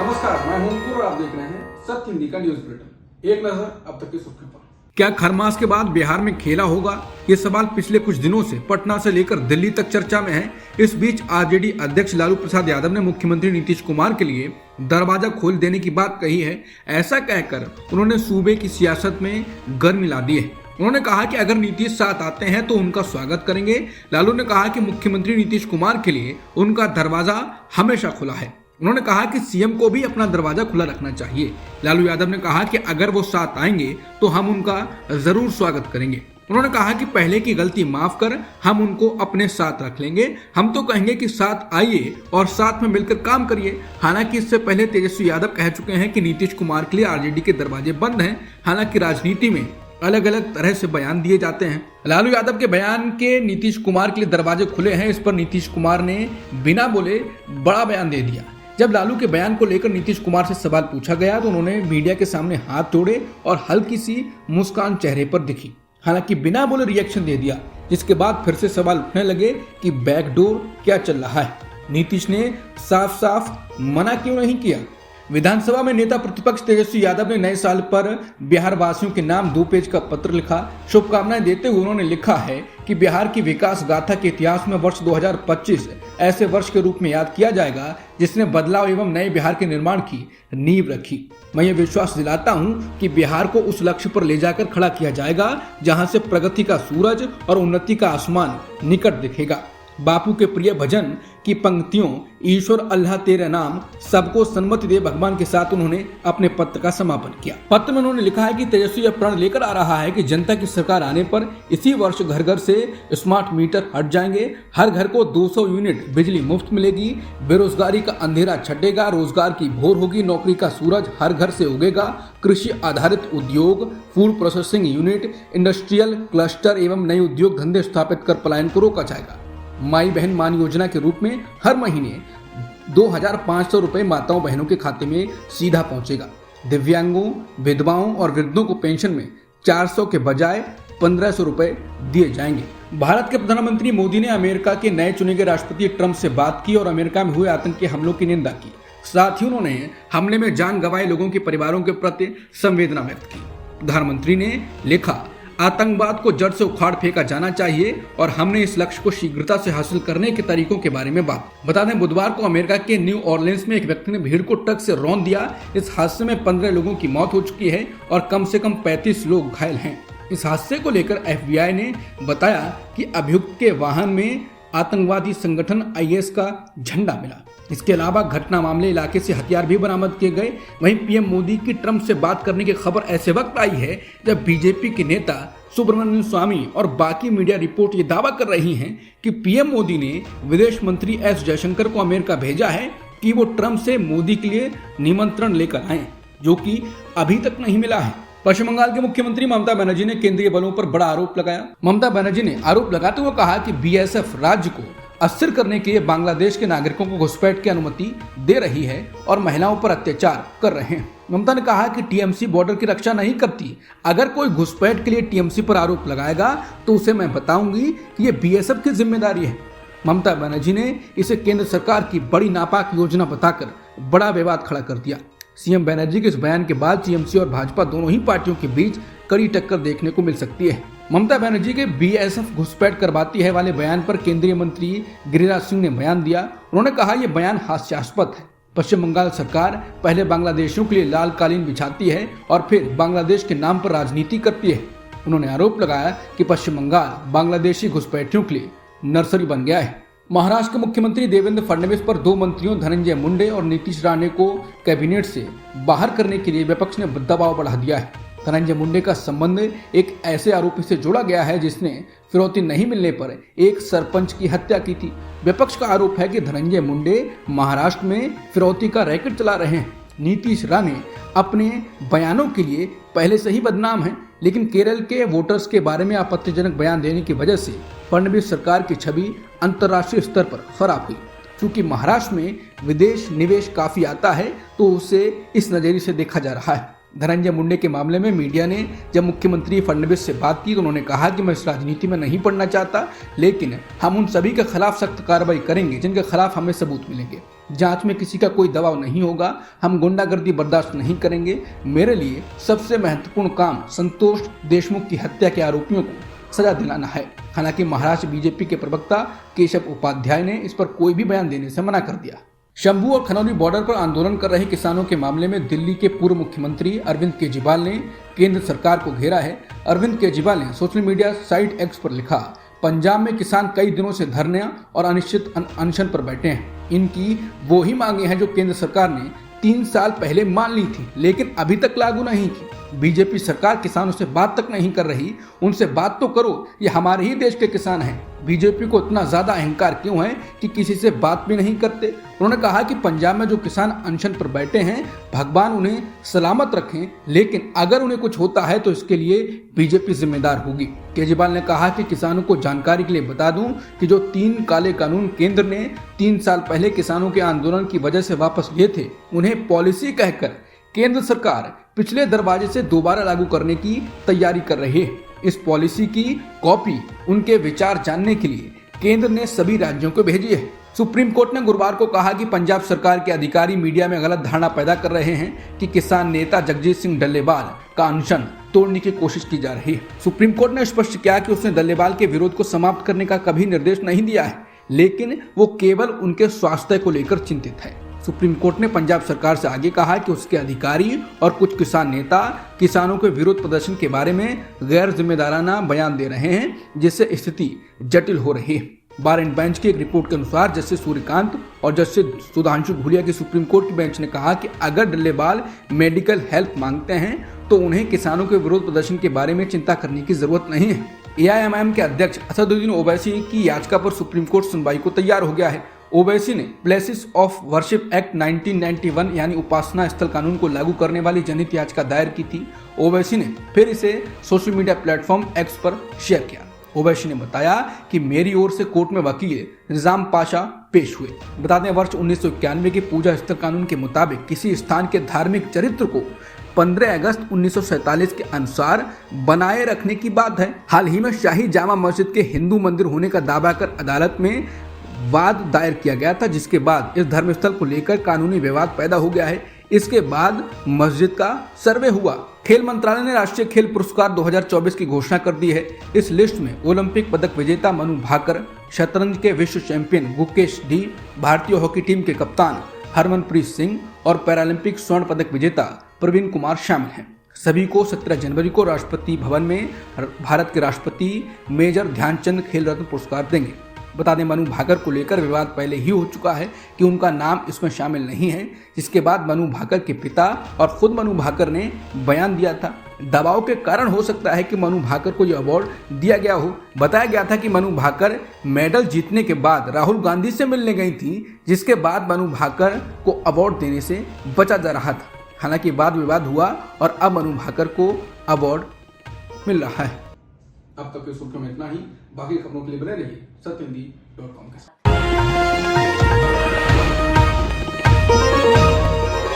नमस्कार, मैं हूं अंकुर और आप देख रहे हैं सत्य हिंदी का न्यूज बुलेटिन। एक नजर अब तक की सुर्खियों पर। क्या खरमास के बाद बिहार में खेला होगा? ये सवाल पिछले कुछ दिनों से पटना से लेकर दिल्ली तक चर्चा में है। इस बीच आरजेडी अध्यक्ष लालू प्रसाद यादव ने मुख्यमंत्री नीतीश कुमार के लिए दरवाजा खोल देने की बात कही है। ऐसा कहकर उन्होंने सूबे की सियासत में गर्मी ला दी है। उन्होंने कहा कि अगर नीतीश साथ आते हैं तो उनका स्वागत करेंगे। लालू ने कहा कि मुख्यमंत्री नीतीश कुमार के लिए उनका दरवाजा हमेशा खुला है। उन्होंने कहा कि सीएम को भी अपना दरवाजा खुला रखना चाहिए। लालू यादव ने कहा कि अगर वो साथ आएंगे तो हम उनका जरूर स्वागत करेंगे। उन्होंने कहा कि पहले की गलती माफ कर हम उनको अपने साथ रख लेंगे। हम तो कहेंगे कि साथ आइए और साथ में मिलकर काम करिए। हालांकि इससे पहले तेजस्वी यादव कह चुके हैं कि नीतीश कुमार के लिए आरजेडी के दरवाजे बंद हैं। हालांकि राजनीति में अलग अलग तरह से बयान दिए जाते हैं। लालू यादव के बयान के नीतीश कुमार के लिए दरवाजे खुले हैं, इस पर नीतीश कुमार ने बिना बोले बड़ा बयान दे दिया। जब लालू के बयान को लेकर नीतीश कुमार से सवाल पूछा गया तो उन्होंने मीडिया के सामने हाथ जोड़े और हल्की सी मुस्कान चेहरे पर दिखी। हालांकि बिना बोले रिएक्शन दे दिया, जिसके बाद फिर से सवाल उठने लगे कि बैकडोर क्या चल रहा है। नीतीश ने साफ साफ मना क्यों नहीं किया? विधानसभा में नेता प्रतिपक्ष तेजस्वी यादव ने नए साल पर बिहार वासियों के नाम 2 पेज का पत्र लिखा। शुभकामनाएं देते हुए उन्होंने लिखा है कि बिहार की विकास गाथा के इतिहास में वर्ष 2025 ऐसे वर्ष के रूप में याद किया जाएगा जिसने बदलाव एवं नए बिहार के निर्माण की नींव रखी। मैं ये विश्वास दिलाता हूं कि बिहार को उस लक्ष्य पर ले जाकर खड़ा किया जाएगा जहां से प्रगति का सूरज और उन्नति का आसमान निकट दिखेगा। बापू के प्रिय भजन की पंक्तियों ईश्वर अल्लाह तेरे नाम सबको सन्मति दे भगवान के साथ उन्होंने अपने पत्र का समापन किया। पत्र में उन्होंने लिखा है कि तेजस्वी यह प्रण लेकर आ रहा है कि जनता की सरकार आने पर इसी वर्ष घर घर से स्मार्ट मीटर हट जाएंगे। हर घर को 200 यूनिट बिजली मुफ्त मिलेगी। बेरोजगारी का अंधेरा छटेगा, रोजगार की भोर होगी, नौकरी का सूरज हर घर से उगेगा। कृषि आधारित उद्योग, food processing unit, industrial cluster एवं नए उद्योग धंधे स्थापित कर पलायन को रोका जाएगा। माई बहन मान योजना के रूप में हर महीने 2500 रुपए माताओं बहनों के खाते में सीधा पहुंचेगा। दिव्यांगों, विधवाओं और वृद्धों को पेंशन में 400 के बजाय 1500 रुपए दिए जाएंगे। भारत के प्रधानमंत्री मोदी ने अमेरिका के नए चुने गए राष्ट्रपति ट्रंप से बात की और अमेरिका में हुए आतंकी हमलों की निंदा की। साथ ही उन्होंने हमले में जान गंवाए लोगों के परिवारों के प्रति संवेदना व्यक्त की। प्रधानमंत्री ने लिखा, आतंकवाद को जड़ से उखाड़ फेंका जाना चाहिए और हमने इस लक्ष्य को शीघ्रता से हासिल करने के तरीकों के बारे में बात। बता दें, बुधवार को अमेरिका के न्यू ऑरलिन्स में एक व्यक्ति ने भीड़ को ट्रक से रौंद दिया। इस हादसे में 15 लोगों की मौत हो चुकी है और कम से कम 35 लोग घायल हैं। इस हादसे को लेकर FBI ने बताया कि अभियुक्त के वाहन में आतंकवादी संगठन IS का झंडा मिला। इसके अलावा घटना मामले इलाके से हथियार भी बरामद किए गए। वहीं पीएम मोदी की ट्रंप से बात करने की खबर ऐसे वक्त आई है जब बीजेपी के नेता सुब्रमण्यम स्वामी और बाकी मीडिया रिपोर्ट ये दावा कर रही हैं कि पीएम मोदी ने विदेश मंत्री S जयशंकर को अमेरिका भेजा है कि वो ट्रंप से मोदी के लिए निमंत्रण लेकर आए, जो कि अभी तक नहीं मिला है। पश्चिम बंगाल के मुख्यमंत्री ममता बनर्जी ने केंद्रीय बलों पर बड़ा आरोप लगाया। ममता बनर्जी ने आरोप लगाते हुए कहा कि BSF राज्य को अस्थिर करने के लिए बांग्लादेश के नागरिकों को घुसपैठ की अनुमति दे रही है और महिलाओं पर अत्याचार कर रहे हैं। ममता ने कहा कि TMC बॉर्डर की रक्षा नहीं करती। अगर कोई घुसपैठ के लिए TMC पर आरोप लगाएगा तो उसे मैं बताऊंगी कि ये BSF की जिम्मेदारी है। ममता बनर्जी ने इसे केंद्र सरकार की बड़ी नापाक योजना बताकर बड़ा विवाद खड़ा कर दिया। सीएम बनर्जी के इस बयान के बाद TMC और भाजपा दोनों ही पार्टियों के बीच कड़ी टक्कर देखने को मिल सकती है। ममता बनर्जी के BSF घुसपैठ करवाती है वाले बयान पर केंद्रीय मंत्री गिरिराज सिंह ने बयान दिया। उन्होंने कहा यह बयान हास्यास्पद है। पश्चिम बंगाल सरकार पहले बांग्लादेशियों के लिए लाल कालीन बिछाती है और फिर बांग्लादेश के नाम पर राजनीति करती है। उन्होंने आरोप लगाया कि पश्चिम बंगाल बांग्लादेशी घुसपैठियों के लिए नर्सरी बन गया है। महाराष्ट्र के मुख्यमंत्री देवेंद्र फडणवीस पर 2 मंत्रियों धनंजय मुंडे और नीतीश राणे को कैबिनेट से बाहर करने के लिए विपक्ष ने दबाव बढ़ा दिया है। धनंजय मुंडे का संबंध एक ऐसे आरोपी से जोड़ा गया है जिसने फिरौती नहीं मिलने पर एक सरपंच की हत्या की थी। विपक्ष का आरोप है कि धनंजय मुंडे महाराष्ट्र में फिरौती का रैकेट चला रहे हैं। नीतीश राणे अपने बयानों के लिए पहले से ही बदनाम हैं, लेकिन केरल के वोटर्स के बारे में आपत्तिजनक बयान देने की वजह से फडणवीस सरकार की छवि अंतर्राष्ट्रीय स्तर पर खराब हुई। क्योंकि महाराष्ट्र में विदेश निवेश काफी आता है तो उसे इस नजरिए से देखा जा रहा है। धनंजय मुंडे के मामले में मीडिया ने जब मुख्यमंत्री फडणवीस से बात की तो उन्होंने कहा कि मैं इस राजनीति में नहीं पड़ना चाहता, लेकिन हम उन सभी के खिलाफ सख्त कार्रवाई करेंगे जिनके खिलाफ हमें सबूत मिलेंगे। जांच में किसी का कोई दबाव नहीं होगा, हम गुंडागर्दी बर्दाश्त नहीं करेंगे। मेरे लिए सबसे महत्वपूर्ण काम संतोष देशमुख की हत्या के आरोपियों को सजा दिलाना है। हालांकि महाराष्ट्र बीजेपी के प्रवक्ता केशव उपाध्याय ने इस पर कोई भी बयान देने से मना कर दिया। शंभू और खनौली बॉर्डर पर आंदोलन कर रहे किसानों के मामले में दिल्ली के पूर्व मुख्यमंत्री अरविंद केजरीवाल ने केंद्र सरकार को घेरा है। अरविंद केजरीवाल ने सोशल मीडिया साइट एक्स पर लिखा, पंजाब में किसान कई दिनों से धरने और अनिश्चित अनशन पर बैठे हैं। इनकी वो ही मांगे हैं जो केंद्र सरकार ने 3 साल पहले मान ली थी, लेकिन अभी तक लागू नहीं की। बीजेपी सरकार किसानों से बात तक नहीं कर रही, उनसे बात तो करो, ये हमारे ही देश के किसान हैं। बीजेपी को इतना ज्यादा अहंकार क्यों है कि किसी से बात भी नहीं करते। उन्होंने कहा कि पंजाब में जो किसान अनशन पर बैठे हैं, भगवान उन्हें सलामत रखें, लेकिन अगर उन्हें कुछ होता है तो इसके लिए बीजेपी जिम्मेदार होगी। केजरीवाल ने कहा कि किसानों को जानकारी के लिए बता दूं कि जो 3 काले कानून केंद्र ने 3 साल पहले किसानों के आंदोलन की वजह से वापस लिए थे, उन्हें पॉलिसी कहकर केंद्र सरकार पिछले दरवाजे से दोबारा लागू करने की तैयारी कर रही है। इस पॉलिसी की कॉपी उनके विचार जानने के लिए केंद्र ने सभी राज्यों को भेजी है। सुप्रीम कोर्ट ने गुरुवार को कहा कि पंजाब सरकार के अधिकारी मीडिया में गलत धारणा पैदा कर रहे हैं कि किसान नेता जगजीत सिंह डल्लेवाल का अनशन तोड़ने की कोशिश की जा रही है। सुप्रीम कोर्ट ने स्पष्ट किया कि उसने डल्लेवाल के विरोध को समाप्त करने का कभी निर्देश नहीं दिया है, लेकिन वो केवल उनके स्वास्थ्य को लेकर चिंतित है। सुप्रीम कोर्ट ने पंजाब सरकार से आगे कहा कि उसके अधिकारी और कुछ किसान नेता किसानों के विरोध प्रदर्शन के बारे में गैर जिम्मेदाराना बयान दे रहे हैं, जिससे स्थिति जटिल हो रही है। बार एंड बेंच की एक रिपोर्ट के अनुसार जस्टिस सूर्यकांत और जस्टिस सुधांशु घुलिया की सुप्रीम कोर्ट की बेंच ने कहा कि अगर डल्लेवाल मेडिकल हेल्प मांगते हैं तो उन्हें किसानों के विरोध प्रदर्शन के बारे में चिंता करने की जरूरत नहीं है। AIMIM के अध्यक्ष असदुद्दीन ओवैसी की याचिका पर सुप्रीम कोर्ट सुनवाई को तैयार हो गया है। ओवैसी ने प्लेसेस ऑफ वर्शिप एक्ट 1991 यानी उपासना स्थल कानून को लागू करने वाली जनहित याचिका दायर की थी। ओवैसी ने फिर इसे सोशल मीडिया प्लेटफॉर्म एक्स पर शेयर किया। ओवैसी ने बताया कि मेरी ओर से कोर्ट में वकील निजाम पाशा पेश हुए। बता दें, वर्ष 1991 के पूजा स्थल कानून के मुताबिक किसी स्थान के धार्मिक चरित्र को 15 अगस्त 1947 के अनुसार बनाए रखने की बात है। हाल ही में शाही जामा मस्जिद के हिंदू मंदिर होने का दावा कर अदालत में वाद दायर किया गया था, जिसके बाद इस धर्मस्थल को लेकर कानूनी विवाद पैदा हो गया है। इसके बाद मस्जिद का सर्वे हुआ। खेल मंत्रालय ने राष्ट्रीय खेल पुरस्कार 2024 की घोषणा कर दी है। इस लिस्ट में ओलंपिक पदक विजेता मनु भाकर, शतरंज के विश्व चैंपियन गुकेश डी, भारतीय हॉकी टीम के कप्तान हरमनप्रीत सिंह और पैरालंपिक स्वर्ण पदक विजेता प्रवीण कुमार शामिल हैं। सभी को 17 जनवरी को राष्ट्रपति भवन में भारत के राष्ट्रपति मेजर ध्यानचंद खेल रत्न पुरस्कार देंगे। बता दें, मनु भाकर को लेकर विवाद पहले ही हो चुका है कि उनका नाम इसमें शामिल नहीं है, जिसके बाद मनु भाकर के पिता और खुद मनु भाकर ने बयान दिया था। दबाव के कारण हो सकता है कि मनु भाकर को यह अवार्ड दिया गया हो। बताया गया था कि मनु भाकर मेडल जीतने के बाद राहुल गांधी से मिलने गई थी, जिसके बाद मनु भाकर को अवार्ड देने से बचा जा रहा था। हालांकि वाद विवाद हुआ और अब मनु भाकर को अवार्ड मिल रहा है। अब तक की सुर्खियों में इतना ही। बाकी खबरों के लिए बने रहिए सत्यहिंदी.com के साथ।